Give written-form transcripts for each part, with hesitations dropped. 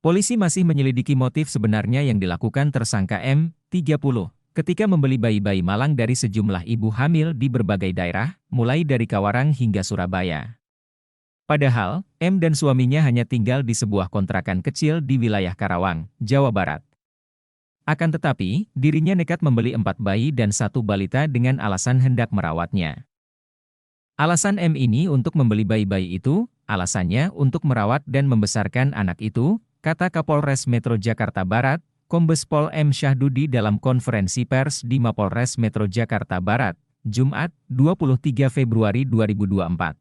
Polisi masih menyelidiki motif sebenarnya yang dilakukan tersangka M, 30, ketika membeli bayi-bayi malang dari sejumlah ibu hamil di berbagai daerah, mulai dari Kawarang hingga Surabaya. Padahal, M dan suaminya hanya tinggal di sebuah kontrakan kecil di wilayah Karawang, Jawa Barat. Akan tetapi, dirinya nekat membeli 4 bayi dan 1 balita dengan alasan hendak merawatnya. Alasan M ini untuk membeli bayi-bayi itu, alasannya untuk merawat dan membesarkan anak itu, kata Kapolres Metro Jakarta Barat, Kombes Pol M. Syahdudi dalam konferensi pers di Mapolres Metro Jakarta Barat, Jumat, 23 Februari 2024.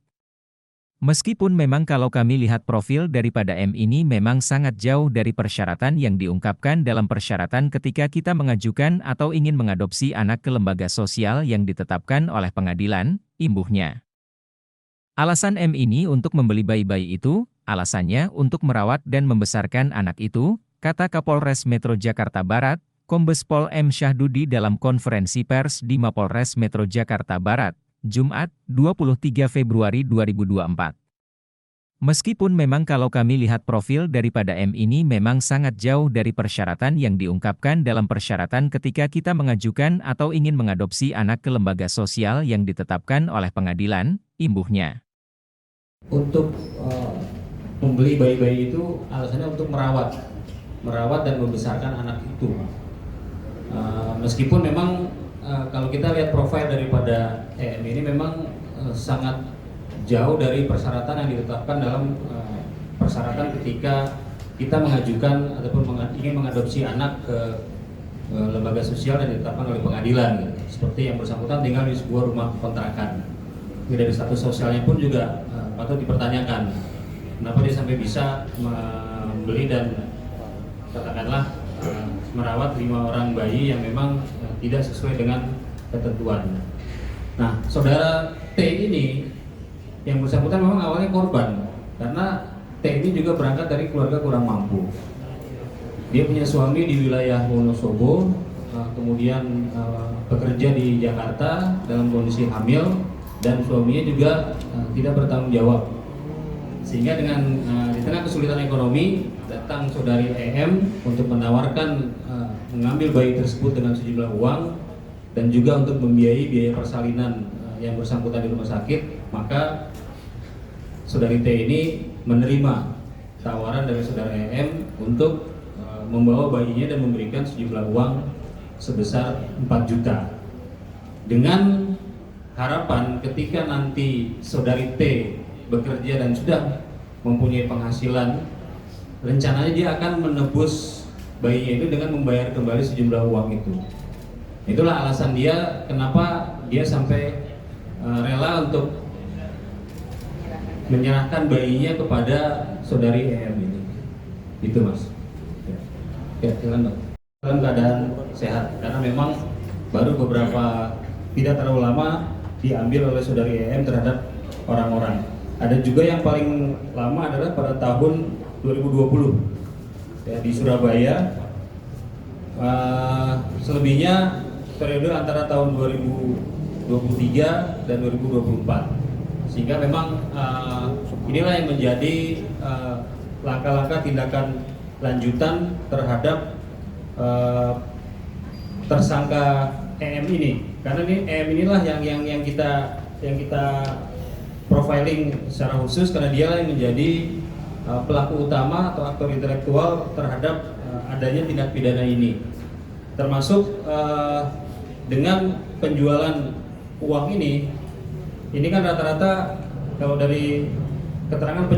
Meskipun memang kalau kami lihat profil daripada M ini memang sangat jauh dari persyaratan yang diungkapkan dalam persyaratan ketika kita mengajukan atau ingin mengadopsi anak ke lembaga sosial yang ditetapkan oleh pengadilan, imbuhnya. Alasan M ini untuk membeli bayi-bayi itu, alasannya untuk merawat dan membesarkan anak itu, kata Kapolres Metro Jakarta Barat, Kombes Pol M. Syahdudi dalam konferensi pers di Mapolres Metro Jakarta Barat, Jumat, 23 Februari 2024. Meskipun memang kalau kami lihat profil daripada M ini memang sangat jauh dari persyaratan yang diungkapkan dalam persyaratan ketika kita mengajukan atau ingin mengadopsi anak ke lembaga sosial yang ditetapkan oleh pengadilan, imbuhnya. Untuk membeli bayi-bayi itu alasannya untuk merawat dan membesarkan anak itu. Meskipun memang kalau kita lihat profil daripada EM ini memang sangat jauh dari persyaratan yang ditetapkan dalam persyaratan ketika kita mengajukan ataupun ingin mengadopsi anak ke lembaga sosial yang ditetapkan oleh pengadilan, gitu. Seperti yang bersangkutan tinggal di sebuah rumah kontrakan. Dari status sosialnya pun juga patut dipertanyakan. Kenapa dia sampai bisa membeli dan katakanlah merawat 5 orang bayi yang memang tidak sesuai dengan ketentuan. Nah, saudara T ini yang bersangkutan memang awalnya korban karena T ini juga berangkat dari keluarga kurang mampu. Dia punya suami di wilayah Wonosobo, kemudian bekerja di Jakarta dalam kondisi hamil dan suaminya juga tidak bertanggung jawab. Sehingga dengan di tengah kesulitan ekonomi datang saudari EM untuk menawarkan mengambil bayi tersebut dengan sejumlah uang dan juga untuk membiayai biaya persalinan yang bersangkutan di rumah sakit. Maka saudari T ini menerima tawaran dari saudara EM untuk membawa bayinya dan memberikan sejumlah uang sebesar 4 juta dengan harapan ketika nanti saudari T bekerja dan sudah mempunyai penghasilan, rencananya dia akan menebus bayinya itu dengan membayar kembali sejumlah uang itu. Itulah alasan dia kenapa dia sampai rela untuk menyerahkan bayinya kepada saudari EM ini. Itu mas. Ya, silakan dok. Dalam keadaan sehat karena memang baru beberapa tidak terlalu lama diambil oleh saudari EM terhadap orang-orang. Ada juga yang paling lama adalah pada tahun 2020 ya, di Surabaya. Selebihnya periode antara tahun 2023 dan 2024. Sehingga memang inilah yang menjadi langkah-langkah tindakan lanjutan terhadap tersangka EM ini. Karena ini EM inilah yang kita profiling secara khusus karena dia yang menjadi pelaku utama atau aktor intelektual terhadap adanya tindak pidana ini. Termasuk dengan penjualan uang ini kan rata-rata kalau dari keterangan